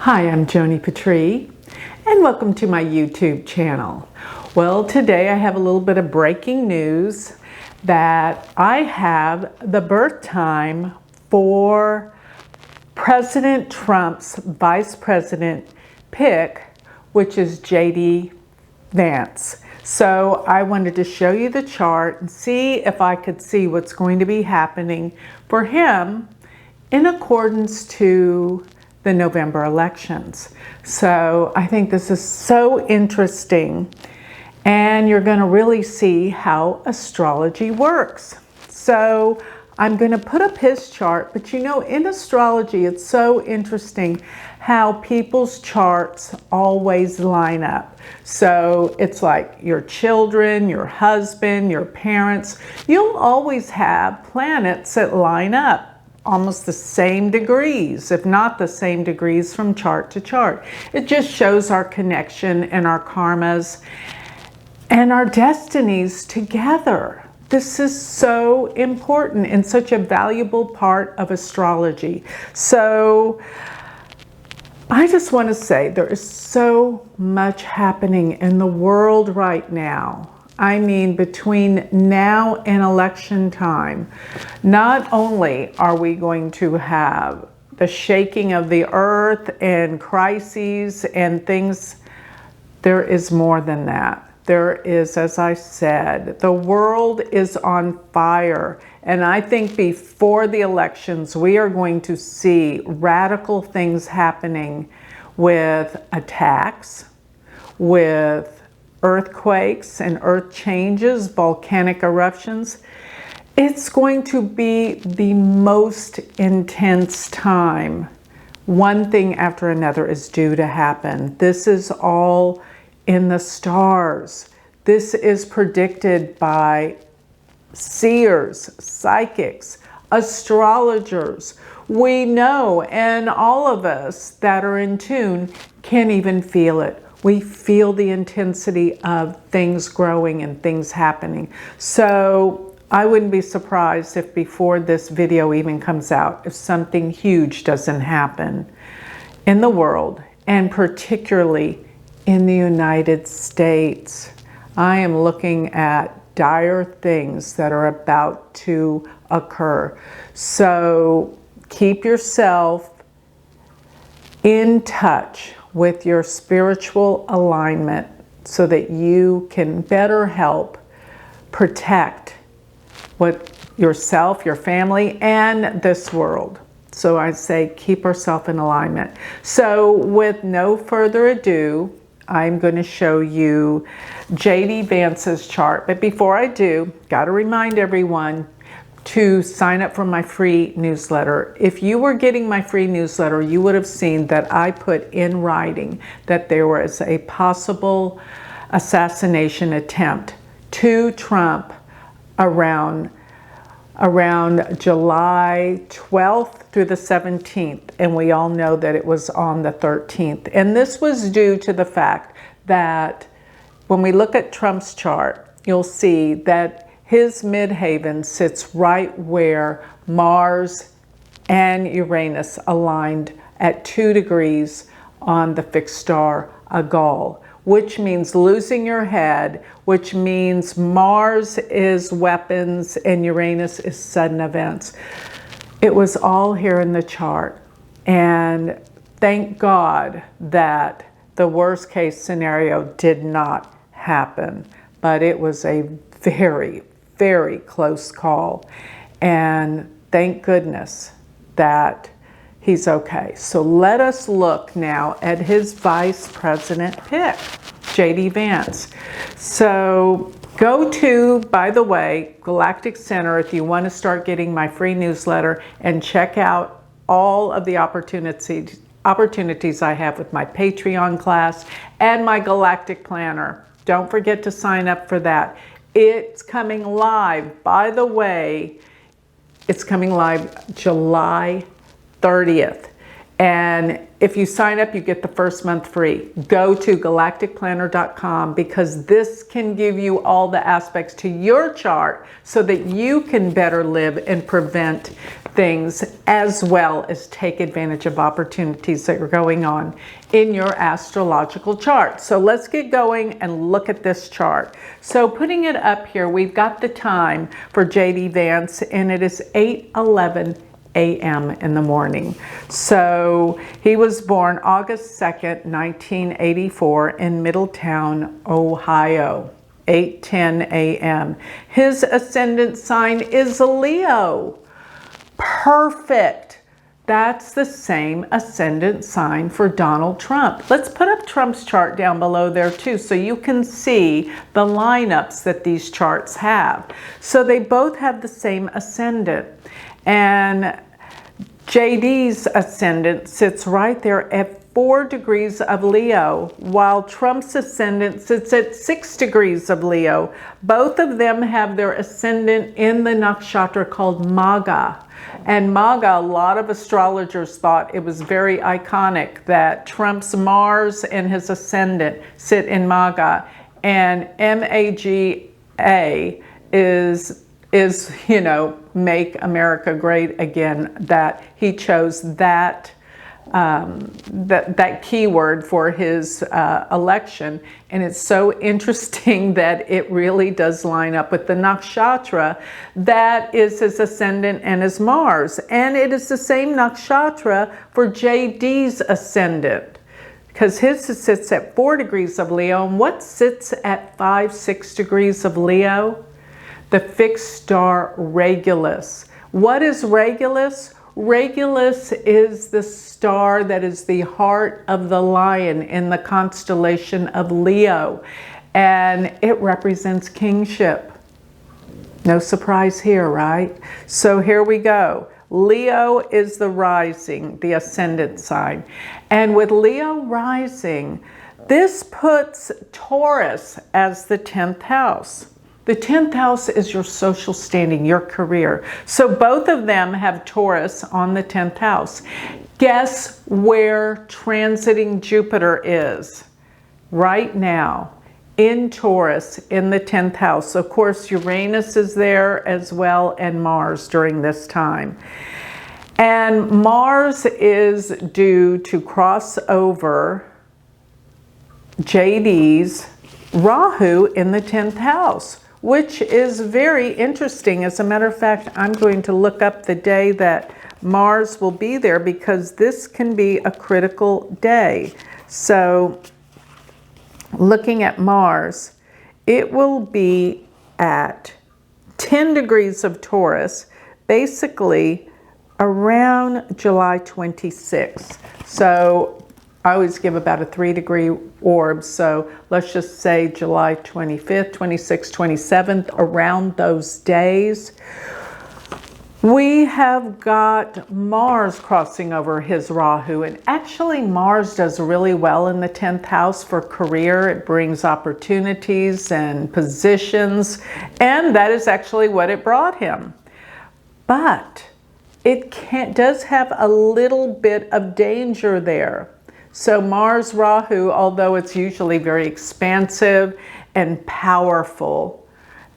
Hi, I'm Joni Patry, and welcome to my YouTube channel. Well, today I have a little bit of breaking news that I have the birth time for President Trump's vice president pick, which is JD Vance. So I wanted to show you the chart and see if I could see what's going to be happening for him in accordance to the November elections. So I think this is so interesting, and you're going to really see how astrology works. So I'm going to put up his chart, but you know, in astrology, it's so interesting how people's charts always line up. So it's like your children, your husband, your parents, you'll always have planets that line up almost the same degrees, if not the same degrees from chart to chart. It just shows our connection and our karmas and our destinies together. This is so important and such a valuable part of astrology. So I just want to say there is so much happening in the world right now. I mean, between now and election time, not only are we going to have the shaking of the earth and crises and things, there is more than that. There is, as I said, the world is on fire. And I think before the elections, we are going to see radical things happening with attacks, with earthquakes and earth changes, volcanic eruptions. It's going to be the most intense time. One thing after another is due to happen. This is all in the stars. This is predicted by seers, psychics, astrologers. We know, and all of us that are in tune can even feel it. We feel the intensity of things growing and things happening. So I wouldn't be surprised if before this video even comes out, if something huge doesn't happen in the world, and particularly in the United States. I am looking at dire things that are about to occur. So keep yourself in touch with your spiritual alignment so that you can better help protect yourself, your family, and this world. So I say keep ourselves in alignment. So with no further ado, I'm going to show you JD Vance's chart. But before I do, got to remind everyone to sign up for my free newsletter. If you were getting my free newsletter, you would have seen that I put in writing that there was a possible assassination attempt to Trump around July 12th through the 17th. And we all know that it was on the 13th. And this was due to the fact that when we look at Trump's chart, you'll see that his midheaven sits right where Mars and Uranus aligned at 2 degrees on the fixed star Algol, which means losing your head, which means Mars is weapons and Uranus is sudden events. It was all here in the chart. And thank God that the worst case scenario did not happen, but it was a very, very close call. And thank goodness that he's okay. So let us look now at his vice president pick, JD Vance. So go to, by the way, Galactic Center if you want to start getting my free newsletter and check out all of the opportunities I have with my Patreon class and my Galactic Planner. Don't forget to sign up for that. It's coming live. By the way, it's coming live July 30th. And if you sign up, you get the first month free. Go to galacticplanner.com because this can give you all the aspects to your chart so that you can better live and prevent things, as well as take advantage of opportunities that are going on in your astrological chart. So let's get going and look at this chart. So putting it up here, we've got the time for JD Vance, and it is 8:11 a.m. in the morning. So he was born August 2nd, 1984 in Middletown, Ohio, 8:10 a.m. His ascendant sign is Leo. Perfect. That's the same ascendant sign for Donald Trump. Let's put up Trump's chart down below there too so you can see the lineups that these charts have. So they both have the same ascendant. And JD's ascendant sits right there at 4 degrees of Leo, while Trump's ascendant sits at 6 degrees of Leo. Both of them have their ascendant in the nakshatra called Maga. And Maga, a lot of astrologers thought it was very iconic that Trump's Mars and his ascendant sit in Maga. And MAGA is, you know, make America great again, that he chose that keyword for his election. And it's so interesting that it really does line up with the nakshatra that is his ascendant and his Mars. And it is the same nakshatra for JD's ascendant, because his sits at 4 degrees of Leo. And what sits at 5-6 degrees of Leo? The fixed star Regulus. What is Regulus? Regulus is the star that is the heart of the lion in the constellation of Leo, and it represents kingship. No surprise here, right? So here we go. Leo is the rising, the ascendant sign. And with Leo rising, this puts Taurus as the 10th house. The 10th house is your social standing, your career. So both of them have Taurus on the 10th house. Guess where transiting Jupiter is right now? In Taurus, in the 10th house. Of course, Uranus is there as well, and Mars during this time. And Mars is due to cross over JD's Rahu in the 10th house, which is very interesting. As a matter of fact, I'm going to look up the day that Mars will be there because this can be a critical day. So looking at Mars, it will be at 10 degrees of Taurus, basically around July 26th. So I always give about a 3-degree orb, so let's just say July 25th, 26th, 27th, around those days. We have got Mars crossing over his Rahu, and actually Mars does really well in the 10th house for career. It brings opportunities and positions, and that is actually what it brought him. But it does have a little bit of danger there. So Mars Rahu, although it's usually very expansive and powerful,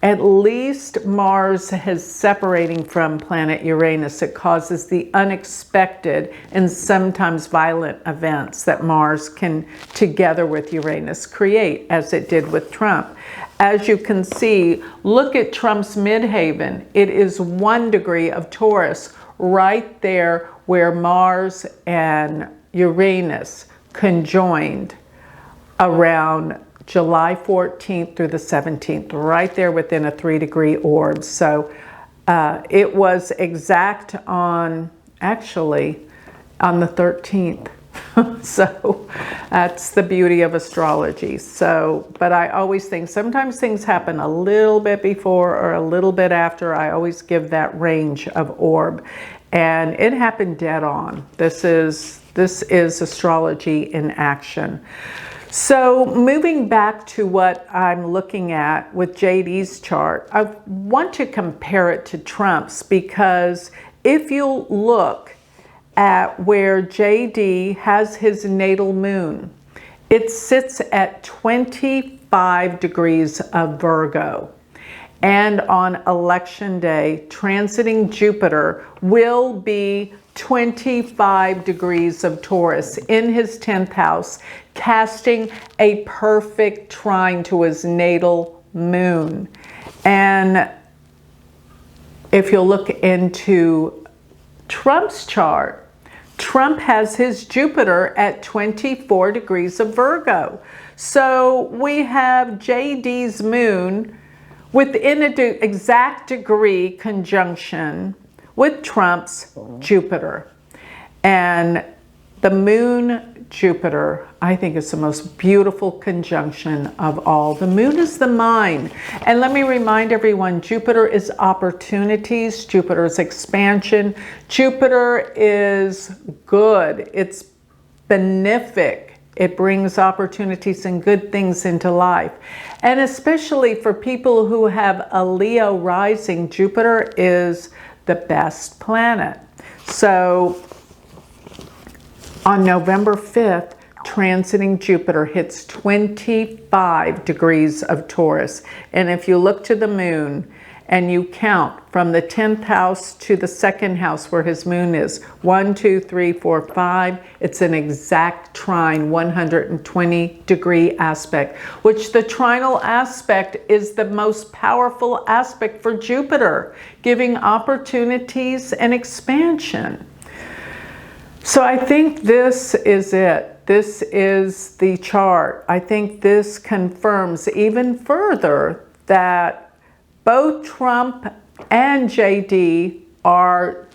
at least Mars is separating from planet Uranus. It causes the unexpected and sometimes violent events that Mars can, together with Uranus, create, as it did with Trump. As you can see, look at Trump's midhaven. It is 1 degree of Taurus, right there where Mars and Uranus conjoined around July 14th through the 17th, right there within a 3-degree orb. So it was exact on, actually, on the 13th. So that's the beauty of astrology. So, but I always think sometimes things happen a little bit before or a little bit after. I always give that range of orb, and it happened dead on. This is astrology in action. So moving back to what I'm looking at with JD's chart, I want to compare it to Trump's, because if you look at where JD has his natal moon. It sits at 25 degrees of Virgo. And on election day, transiting Jupiter will be 25 degrees of Taurus in his 10th house, casting a perfect trine to his natal moon. And if you'll look into Trump's chart, Trump has his Jupiter at 24 degrees of Virgo. So we have JD's moon within an exact degree conjunction with Trump's Jupiter. And the moon Jupiter, I think, is the most beautiful conjunction of all. The moon is the mind. And let me remind everyone, Jupiter is opportunities, Jupiter is expansion, Jupiter is good, it's benefic. It brings opportunities and good things into life. And especially for people who have a Leo rising, Jupiter is the best planet. So on November 5th, transiting Jupiter hits 25 degrees of Taurus. And if you look to the moon and you count from the 10th house to the 2nd house where his moon is, 1, 2, 3, 4, 5, it's an exact trine, 120 degree aspect, which the trinal aspect is the most powerful aspect for Jupiter, giving opportunities and expansion. So I think this is it. This is the chart. I think this confirms even further that both Trump and JD are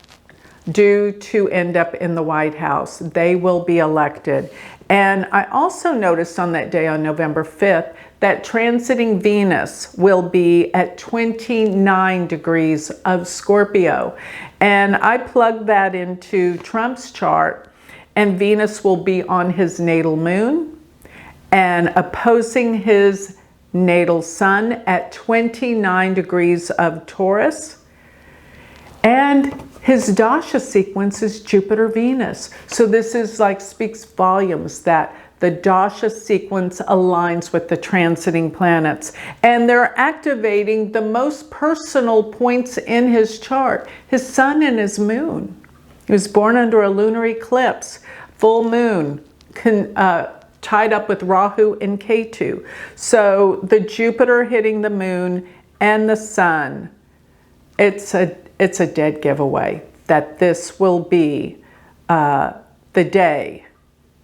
due to end up in the White House. They will be elected. And I also noticed on that day, on November 5th, that transiting Venus will be at 29 degrees of Scorpio. And I plugged that into Trump's chart, and Venus will be on his natal moon and opposing his natal sun at 29 degrees of Taurus. And his dasha sequence is Jupiter-Venus. So this is like speaks volumes that the dasha sequence aligns with the transiting planets. And they're activating the most personal points in his chart, his sun and his moon. He was born under a lunar eclipse, full moon, tied up with Rahu and Ketu. So the Jupiter hitting the moon and the sun, it's a dead giveaway that this will be the day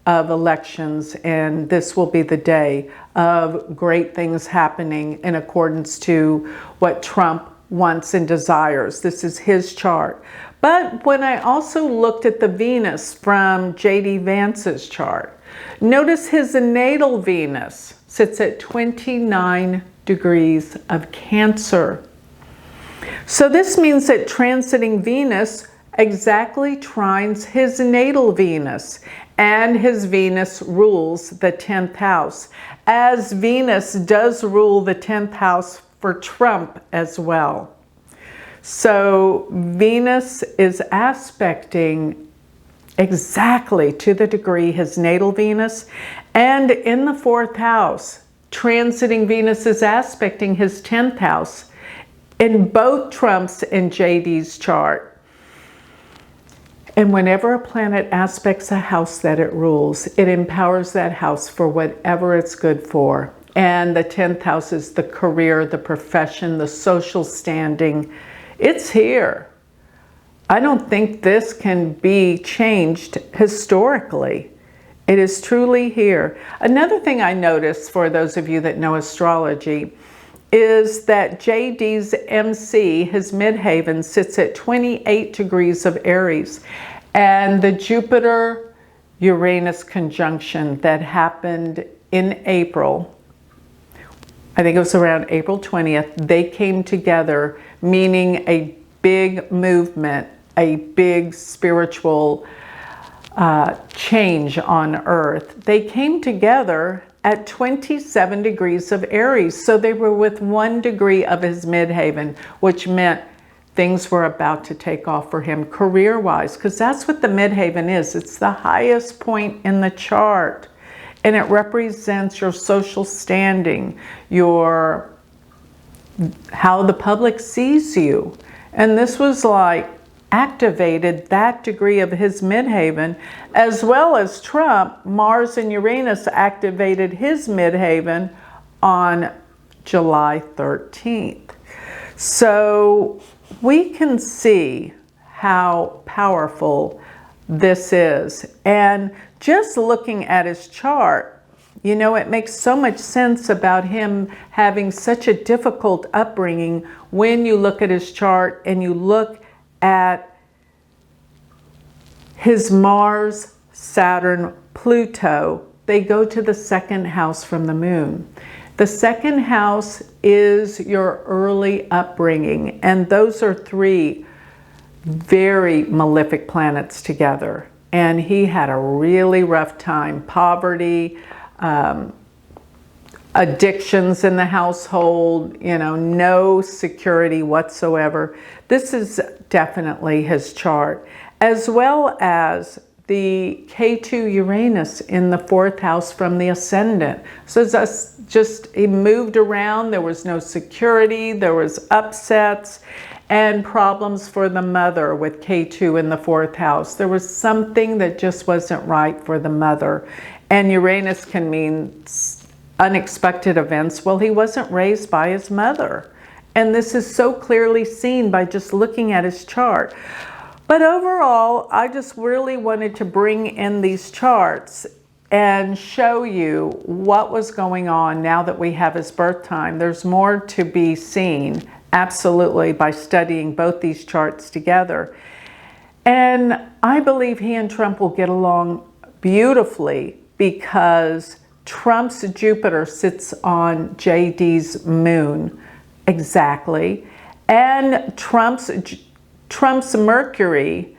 of elections, and this will be the day of great things happening in accordance to what Trump wants and desires. This is his chart. But when I also looked at the Venus from JD Vance's chart, notice his natal Venus sits at 29 degrees of Cancer. So this means that transiting Venus exactly trines his natal Venus, and his Venus rules the 10th house, as Venus does rule the 10th house for Trump as well. So Venus is aspecting exactly to the degree his natal Venus, and in the 4th house, transiting Venus is aspecting his 10th house in both Trump's and JD's chart. And whenever a planet aspects a house that it rules, it empowers that house for whatever it's good for. And the 10th house is the career, the profession, the social standing. It's here. I don't think this can be changed historically. It is truly here. Another thing I noticed, for those of you that know astrology, is that JD's MC, his midhaven, sits at 28 degrees of Aries. And the Jupiter-Uranus conjunction that happened in April, I think it was around April 20th, they came together, meaning a big movement, a big spiritual change on Earth. They came together at 27 degrees of Aries. So they were with 1 degree of his midhaven, which meant things were about to take off for him career-wise, because that's what the midheaven is. It's the highest point in the chart, and it represents your social standing, how the public sees you. And this was like activated that degree of his midheaven, as well as Trump. Mars and Uranus activated his midheaven on July 13th. So we can see how powerful this is. And just looking at his chart, you know, it makes so much sense about him having such a difficult upbringing when you look at his chart and you look at his Mars, Saturn, Pluto. They go to the second house from the moon. The second house is your early upbringing, and those are three very malefic planets together. And he had a really rough time. Poverty, addictions in the household, you know, no security whatsoever. This is definitely his chart, as well as the K2 Uranus in the 4th house from the ascendant. So it's just, he moved around, there was no security, there was upsets and problems for the mother with K2 in the 4th house. There was something that just wasn't right for the mother. And Uranus can mean unexpected events. Well, he wasn't raised by his mother. And this is so clearly seen by just looking at his chart. But overall, I just really wanted to bring in these charts and show you what was going on now that we have his birth time. There's more to be seen, absolutely, by studying both these charts together. And I believe he and Trump will get along beautifully, because Trump's Jupiter sits on JD's moon, exactly, and Trump's Mercury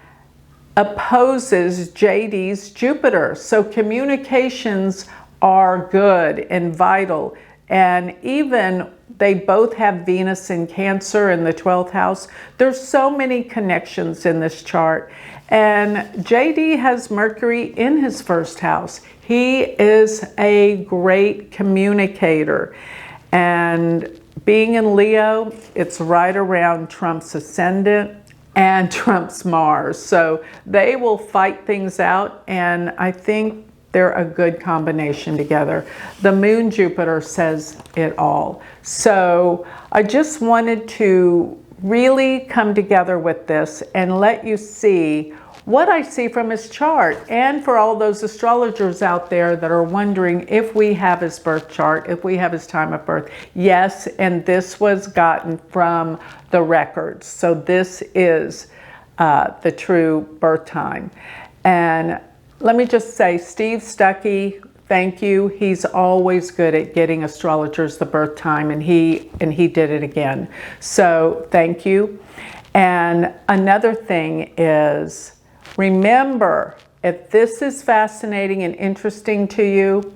opposes JD's Jupiter. So communications are good and vital. And even they both have Venus in Cancer in the 12th house. There's so many connections in this chart. And JD has Mercury in his 1st house. He is a great communicator. And being in Leo, it's right around Trump's ascendant and Trump's Mars. So they will fight things out, and I think they're a good combination together. The moon Jupiter says it all. So I just wanted to really come together with this and let you see what I see from his chart. And for all those astrologers out there that are wondering if we have his birth chart, if we have his time of birth. Yes, and this was gotten from the records. So this is the true birth time. And let me just say, Steve Stuckey, thank you. He's always good at getting astrologers the birth time, and he did it again. So thank you. And another thing is, remember, if this is fascinating and interesting to you,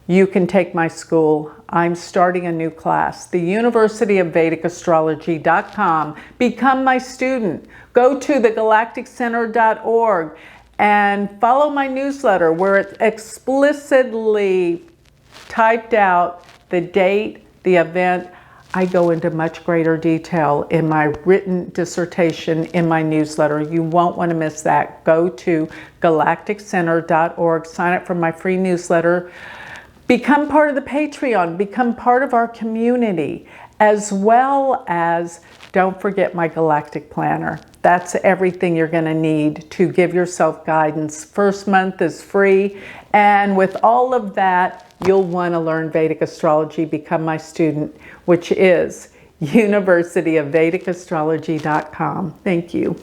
you can take my school. I'm starting a new class, the University of Vedic Astrology.com. Become my student. Go to thegalacticcenter.org and follow my newsletter, where it's explicitly typed out the date, the event. I go into much greater detail in my written dissertation in my newsletter. You won't want to miss that. Go to galacticcenter.org, sign up for my free newsletter, become part of the Patreon, become part of our community, as well as don't forget my Galactic Planner. That's everything you're going to need to give yourself guidance. First month is free, and with all of that, you'll want to learn Vedic astrology, become my student, which is University of Vedic Astrology.com. Thank you.